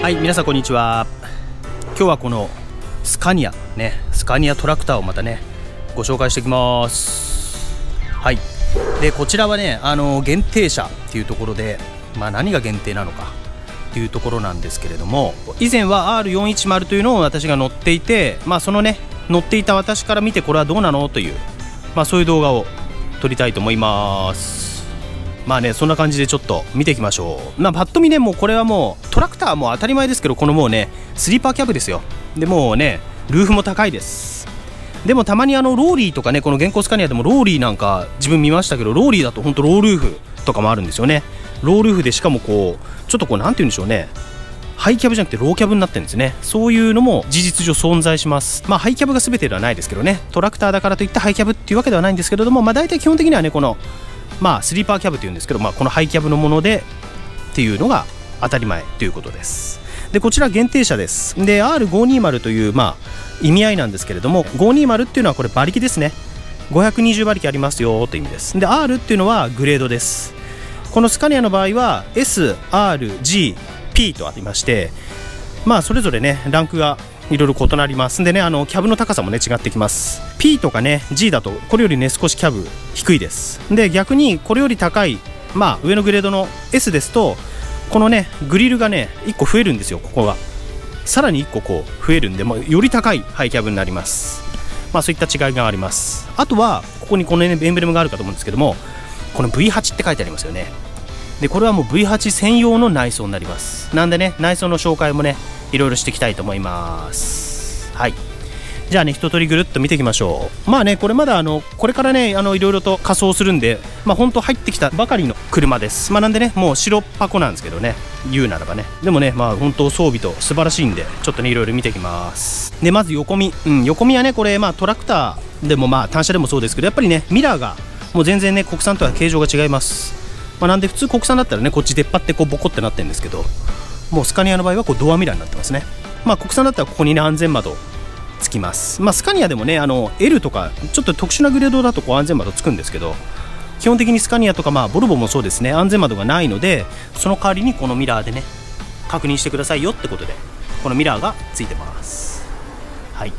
はい、皆さんこんにちは。今日はこのスカニアね、スカニアトラクターをまたねご紹介していきます。はい。でこちらはね限定車っていうところで、何が限定なのかっていうところなんですけれども、以前は R410 というのを私が乗っていて、そのね乗っていた私から見てこれはどうなのという、そういう動画を撮りたいと思います。そんな感じでちょっと見ていきましょう。パッと見ね、もうこれはもうトラクターはもう当たり前ですけど、このもうねスリーパーキャブですよ。でもうねルーフも高いです。でもたまにローリーとかね、この現行スカニアでもローリーなんか自分見ましたけど、ローリーだと本当ロールーフとかもあるんですよね。ロールーフでしかもこうちょっとこうなんて言うんでしょうね、ハイキャブじゃなくてローキャブになってるんですね。そういうのも事実上存在します。ハイキャブが全てではないですけどね、トラクターだからといってハイキャブっていうわけではないんですけれども、大体基本的にはねこのスリーパーキャブというんですけど、このハイキャブのものでっていうのが当たり前ということです。でこちら限定車です。で R520 という意味合いなんですけれども、520っていうのはこれ馬力ですね。520馬力ありますよという意味です。で R っていうのはグレードです。このスカニアの場合は S、R、G、P とありまして、それぞれねランクがいろいろ異なりますんでね、キャブの高さもね違ってきます。 P とかね G だとこれよりね少しキャブ低いです。で逆にこれより高い上のグレードの S ですと、このねグリルがね1個増えるんですよ。ここがさらに1個こう増えるんで、より高いハイキャブになります。そういった違いがあります。あとはここにこの、ね、エンブレムがあるかと思うんですけども、この V8 って書いてありますよね。でこれはもう V8 専用の内装になります。なんでね内装の紹介もねいろいろしていきたいと思います。はい、じゃあね一通りぐるっと見ていきましょう。これまだこれからねいろいろと仮装するんで、本当入ってきたばかりの車です。なんでねもう白っ箱なんですけどね、言うならばね。でもね本当装備と素晴らしいんで、ちょっとねいろいろ見ていきます。でまず横見、横見はねこれトラクターでも単車でもそうですけど、やっぱりねミラーがもう全然ね国産とは形状が違います。なんで普通国産だったらねこっち出っ張ってこうボコってなってるんですけど、もうスカニアの場合はこうドアミラーになってますね。国産だったらここにね安全窓つきます。スカニアでもねL とかちょっと特殊なグレードだとこう安全窓つくんですけど、基本的にスカニアとかボルボもそうですね、安全窓がないので、その代わりにこのミラーでね確認してくださいよってことでこのミラーがついてます。はい。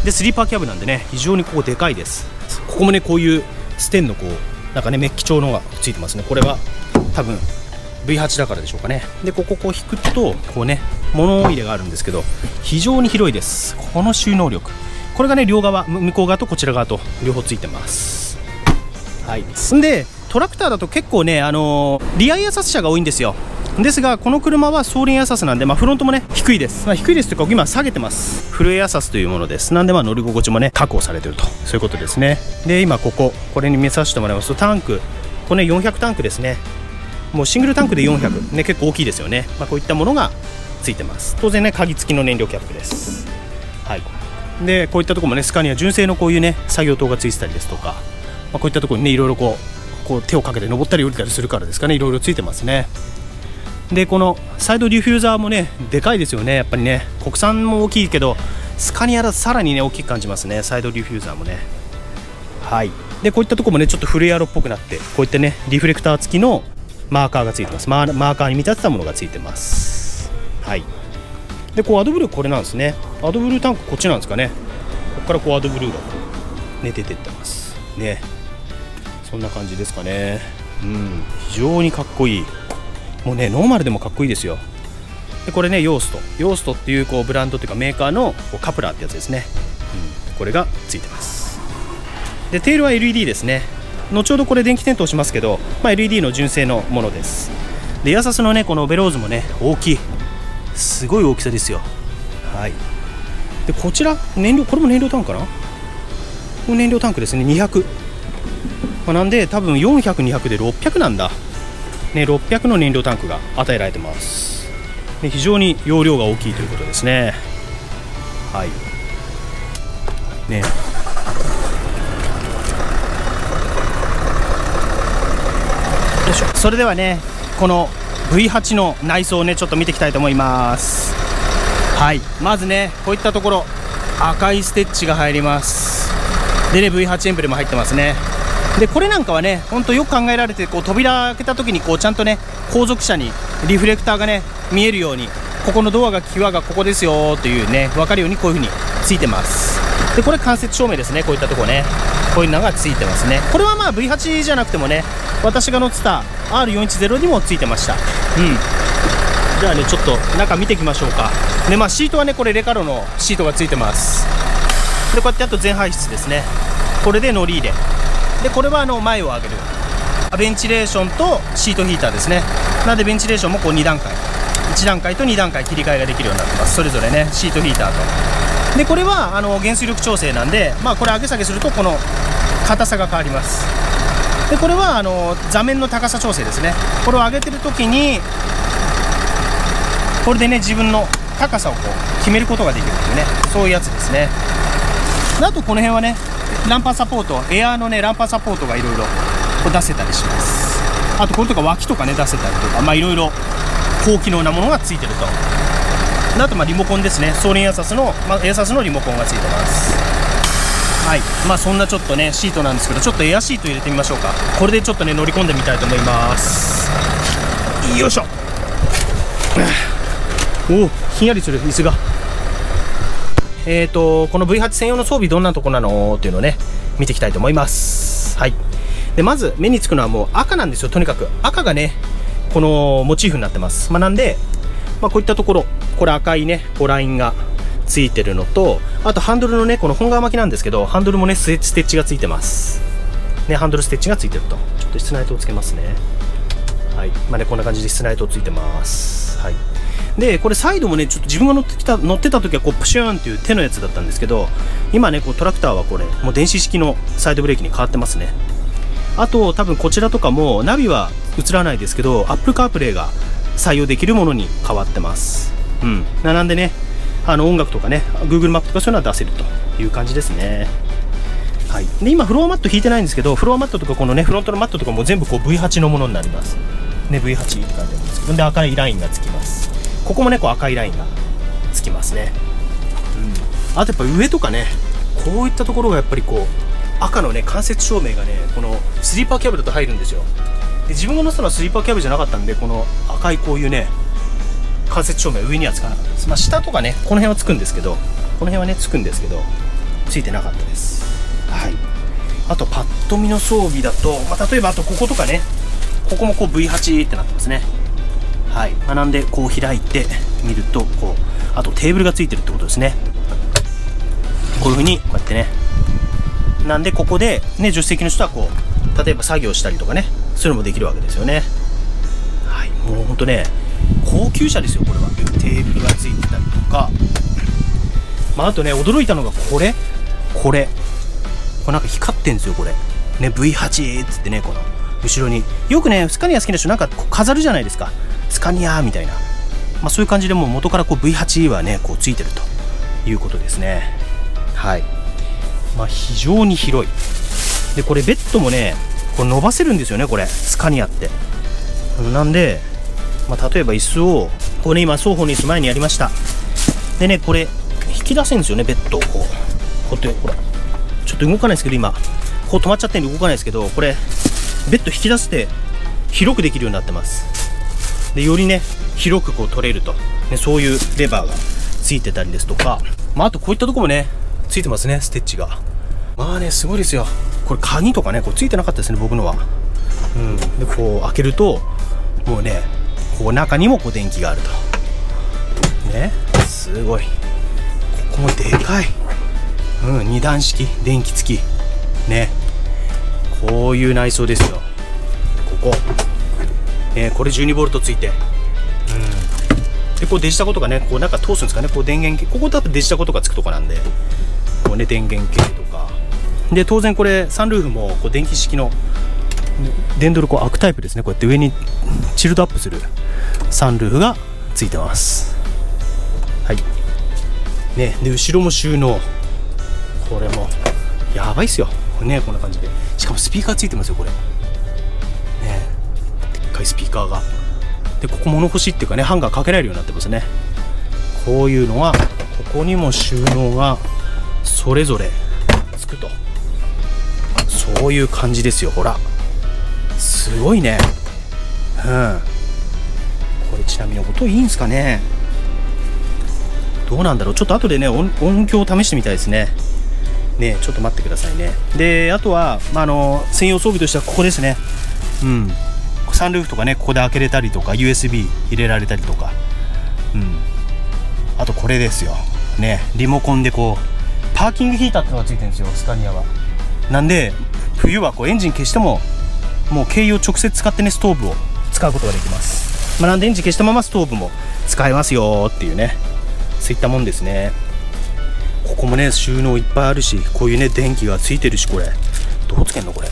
でスリーパーキャブなんでね非常にここでかいです。ここもねこういうステンのこうなんかねメッキ調のがついてますね。これは多分 V8 だからでしょうかね。でこここう引くとこうね物入れがあるんですけど、非常に広いです。この収納力、これがね両側、向こう側とこちら側と両方ついてます。はい。んでトラクターだと結構ねリアエアサス車が多いんですよ。ですがこの車は双輪エアサスなんで、フロントもね低いです。低いですというか今下げてます。フルエアサスというものです。なんで乗り心地もね確保されてると、そういうことですね。で今これに見させてもらいますと、タンクこれね400タンクですね。もうシングルタンクで400ね、結構大きいですよね。こういったものがついてます。当然ね鍵付きの燃料キャップです。はい。でこういったところもねスカニア純正のこういうね作業灯がついてたりですとか、こういったところにねいろいろこう手をかけて登ったり降りたりするからですかね、いろいろついてますね。でこのサイドディフューザーもねでかいですよね。やっぱりね国産も大きいけどスカニアだとさらにね大きく感じますね、サイドディフューザーもね。はい。でこういったところもねちょっとフルエアロっぽくなって、こういったねリフレクター付きのマーカーがついてます。マーカーに見立てたものがついてます。はい。でこうアドブルーこれなんですね。アドブルータンクこっちなんですかね。ここからこうアドブルーがね出てってますね。そんな感じですかね。非常にかっこいいもうねノーマルでもかっこいいですよ。でこれねヨーストっていうブランドっていうかメーカーのカプラーってやつですね、これがついてます。でテールは LED ですね。後ほどこれ電気点灯しますけど、LED の純正のものです。でエアサスのねこのベローズもね大きい、すごい大きさですよ。はい。でこちら燃料、これも燃料タンクかな、これ燃料タンクですね。200、なんで多分400、200で600なんだね。600の燃料タンクが与えられてます。で非常に容量が大きいということですね。はいね。よいしょ。それではねこの V8 の内装をねちょっと見ていきたいと思います。はい、まずねこういったところ赤いステッチが入ります。でね V8 エンブレム入ってますね。でこれなんかはねほんとよく考えられて、扉開けた時にちゃんとね後続車にリフレクターがね見えるように、ここのドアが際がここですよというね分かるようにこういう風についてます。でこれ間接照明ですね。こういったとこねこういうのがついてますね。これはV8 じゃなくてもね私が乗ってた R410 にもついてました。じゃあねちょっと中見ていきましょうか。でシートはねこれレカロのシートがついてます。でこうやってあと全排室ですね。これで乗り入れで、これは前を上げるベンチレーションとシートヒーターですね。なのでベンチレーションも2段階、1段階と2段階切り替えができるようになってます。それぞれねシートヒーターと。でこれは減水力調整なんで、これ上げ下げするとこの硬さが変わります。でこれは座面の高さ調整ですね。これを上げてる時にこれでね自分の高さを決めることができるっていうね、そういうやつですね。であとこの辺はねランパーサポート、エアーのねランパーサポートがいろいろ出せたりします。あとこれとか脇とかね出せたりとか、いろいろ高機能なものがついてると。であとリモコンですね。双輪エアサスのリモコンがついてます。はい。そんなちょっとねシートなんですけど、ちょっとエアシート入れてみましょうか。これでちょっとね乗り込んでみたいと思います。よいしょ。おお、ひんやりする椅子が。この V8 専用の装備どんなとこなのっていうのをね見ていきたいと思います。はい。でまず目につくのはもう赤なんですよ。とにかく赤がねこのモチーフになってます。なんで、こういったところ、これ赤いねラインがついてるのと、あとハンドルのねこの本革巻きなんですけど、ハンドルもねステッチがついてますね。ハンドルステッチがついてると。ちょっと室内灯をつけますね。はい。ねこんな感じで室内灯ついてます。はい。でこれサイドもねちょっと自分が乗ってた時はプシューンっていう手のやつだったんですけど、今ねトラクターはこれもう電子式のサイドブレーキに変わってますね。あと多分こちらとかもナビは映らないですけど Apple CarPlay が採用できるものに変わってます。なんでね音楽とかね Google マップとかそういうのは出せるという感じですね。はい。で今フロアマット引いてないんですけど、フロアマットとかこのねフロントのマットとかも全部V8 のものになりますね。V8 って書いてあるんですけど、で赤いラインがつきます。ここもね赤いラインがつきますね。あとやっぱ上とかねこういったところがやっぱり赤のね間接照明がねこのスリーパーキャブだと入るんですよ。で自分が乗せたのはスリーパーキャブじゃなかったんで、この赤いこういうね間接照明上にはつかなかったです。下とかねこの辺はつくんですけど、この辺はねつくんですけどついてなかったです。はい。あとパッと見の装備だと、例えばあとこことかね、ここもV8 ってなってますね。はい。なんで開いてみるとあとテーブルがついてるってことですね。こういう風にこうやってね、なんでここでね助手席の人は例えば作業したりとかね、そういうのもできるわけですよね。はい。もうほんとね高級車ですよこれは。テーブルがついてたりとか、あとね驚いたのがこれなんか光ってんですよこれね。 V8 っつってね、この後ろによくねスカニア好きな人なんか飾るじゃないですか、スカニアみたいな。そういう感じでもう元からV8 はねついてるということですね。はい。非常に広い。でこれベッドもね伸ばせるんですよねこれスカニアって。なんで、例えば椅子を今双方の椅子前にやりました。でねこれ引き出せるんですよね、ベッドをこうやってほらちょっと動かないですけど、今止まっちゃってんで動かないですけど、これベッド引き出して広くできるようになってます。でよりね広く取れると、ね、そういうレバーがついてたりですとか、あとこういったとこもねついてますね、ステッチが。すごいですよこれ。鍵とかねついてなかったですね僕のは。で開けるともうねこう中にもこう電気があるとね。すごい、ここもでかい、2段式電気付きね。こういう内装ですよ。ここ、これ12V ついて、でこうデジタコとかね、こうなんか通すんですかね、こう電源系、ここ多分デジタコとかつくとこなんで、こうね電源系とかで、当然これサンルーフもこう電気式の電動でこう開くタイプですね。こうやって上にチルドアップするサンルーフがついてます。はいね。で後ろも収納、これもやばいっすよね。こんな感じで、しかもスピーカーついてますよこれね。でっかいスピーカーが、でここ物干しっていうかね、ハンガーかけられるようになってますね。こういうのはここにも収納がそれぞれつくと、そういう感じですよ。ほらすごいね。これちなみに音いいんですかね。どうなんだろう。ちょっと後でね音響を試してみたいですね。ね、ちょっと待ってくださいね。であとは、専用装備としてはここですね。サンルーフとかね、ここで開けれたりとか USB 入れられたりとか、あとこれですよね。リモコンでこうパーキングヒーターってのがついてるんですよ、スカニアは。なんで冬はこうエンジン消してももう軽油を直接使ってね、ストーブを使うことができます。なんでエンジン消したままストーブも使えますよっていうね、そういったもんですね。ここもね収納いっぱいあるし、こういうね電気がついてるし、これどうつけんのこれ。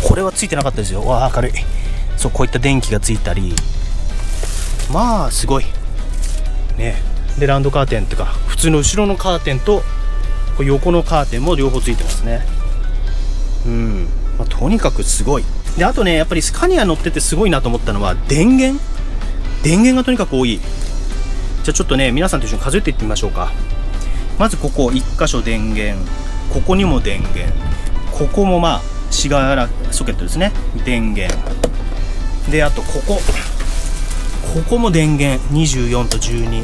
これはついてなかったですよ。わあ明るい。そう、こういった電気がついたり、まあすごいね。でラウンドカーテンっていうか、普通の後ろのカーテンとこう横のカーテンも両方ついてますね。とにかくすごい。であとね、やっぱりスカニア乗っててすごいなと思ったのは電源がとにかく多い。じゃあちょっとね皆さんと一緒に数えていってみましょうか。まずここ1箇所電源、ここにも電源、ここもシガーソケットですね、電源で、あとここも電源24と12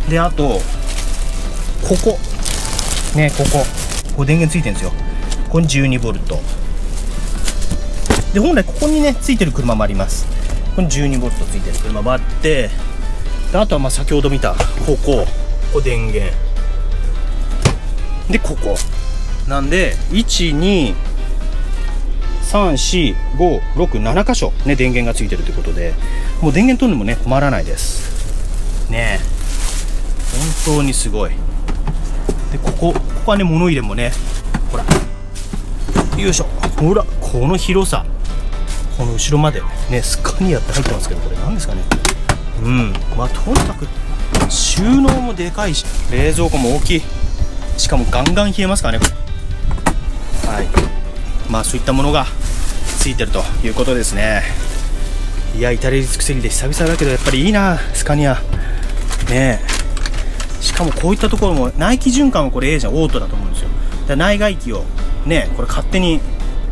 で、あとここね、ここ電源ついてるんですよ。ここに 12V で、本来ここにねついてる車もあります。ここに 12V ついてる車もあって、であとは先ほど見たここ電源で、ここなんで1234567箇所ね電源がついてるということで、もう電源取るのもね困らないですね。本当にすごい。でここはね物入れもね、ほらよいしょ、ほらこの広さ、この後ろまでねスカニアって入ってますけど、これ何ですかね。とにかく収納もでかいし、冷蔵庫も大きい。しかもガンガン冷えますからね。そういったものがついてるということですね。いや、至れり尽くせりで久々だけどやっぱりいいなスカニアね。しかもこういったところも内気循環はこれ A じゃん、オートだと思うんですよ。だ内外気をね、これ勝手に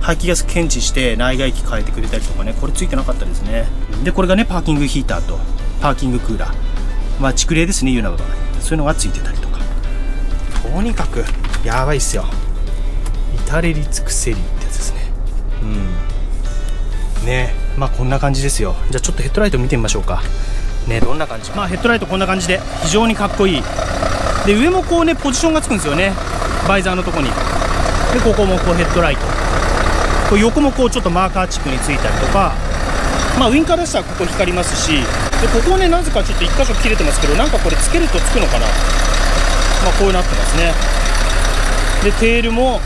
排気ガス検知して内外気変えてくれたりとかね、これついてなかったですね。でこれがねパーキングヒーターとパーキングクーラー、蓄冷ですね、言うならばそういうのがついてたりとか、とにかくやばいっすよ。至れり尽くせりってやつですね。こんな感じですよ。じゃあちょっとヘッドライト見てみましょうかね。どんな感じか。ヘッドライトこんな感じで非常にかっこいい。で上もこうねポジションがつくんですよね、バイザーのとこに。でここもこうヘッドライト、こう横もこうちょっとマーカーチップについたりとか、ウインカー出したらここ光りますし、でここねなぜかちょっと1箇所切れてますけど、なんかこれつけるとつくのかな。こうなってますね。でテールも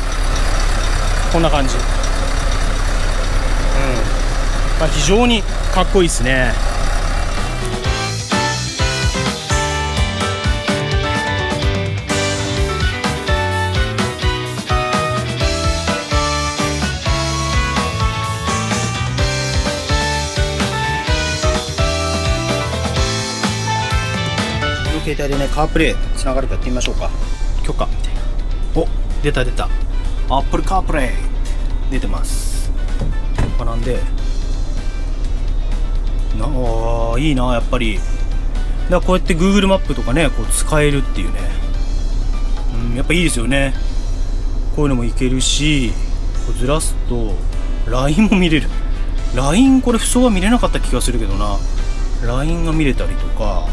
こんな感じ。非常にかっこいいですね。携帯でねカープレイつながるかやってみましょうか。許可みたいな。お、出た Apple CarPlay 出てます。なんでいいな、やっぱり。だからこうやって Google マップとかねこう使えるっていうね、やっぱいいですよね。こういうのもいけるし、こうずらすと LINE も見れる。LINE これ不相は見れなかった気がするけどな。 LINE が見れたりとか、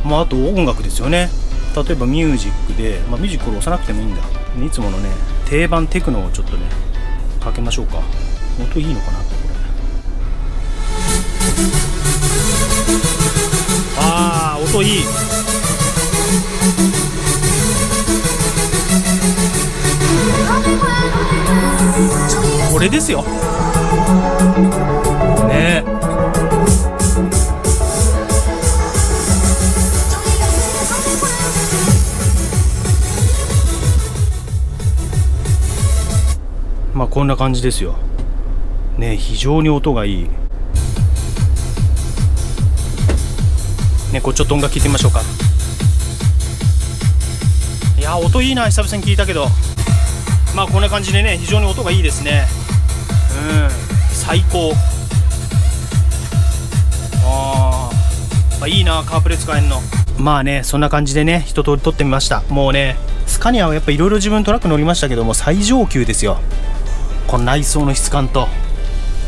あと音楽ですよね。例えばミュージックで、ミュージックこれ押さなくてもいいんだ。いつものね定番テクノをちょっとねかけましょうか。音いいのかなこれ。音いい。これですよね。こんな感じですよね。非常に音がいいね。これちょっと音楽聴いてみましょうか。いや音いいな、久々に聞いたけど、こんな感じでね、非常に音がいいですね。最高。いいな、カープレ使えんの。そんな感じでね、一通り撮ってみました。もうね、スカニアはやっぱいろいろ自分トラック乗りましたけども、最上級ですよ。この内装の質感と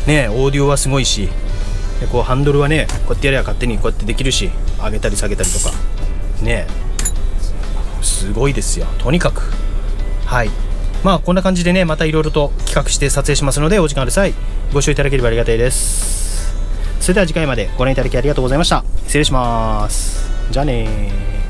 ね、オーディオはすごいし、でこうハンドルはね、こうやってやれば勝手にこうやってできるし、上げたり下げたりとかね、すごいですよ、とにかく。はい、こんな感じでね、またいろいろと企画して撮影しますので、お時間ある際ご視聴いただければありがたいです。それでは次回までご覧いただきありがとうございました。失礼します。じゃあねー。